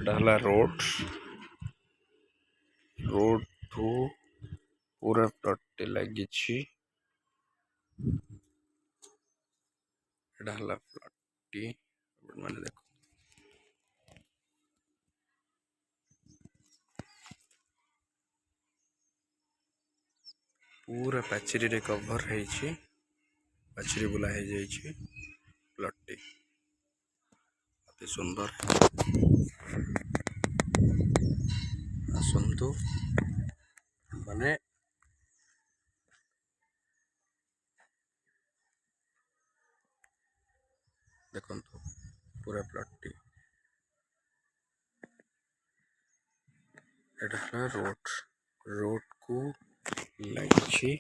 डाला road road to पूरा plot लगी डाला प्लॉट मैंने देखो पूरा पाचेरी रे कवर है पाचेरी बुला है जाइए प्लॉट अति सुंदर आसतु माने देखो पूरा प्लॉट रोड रोड को लगी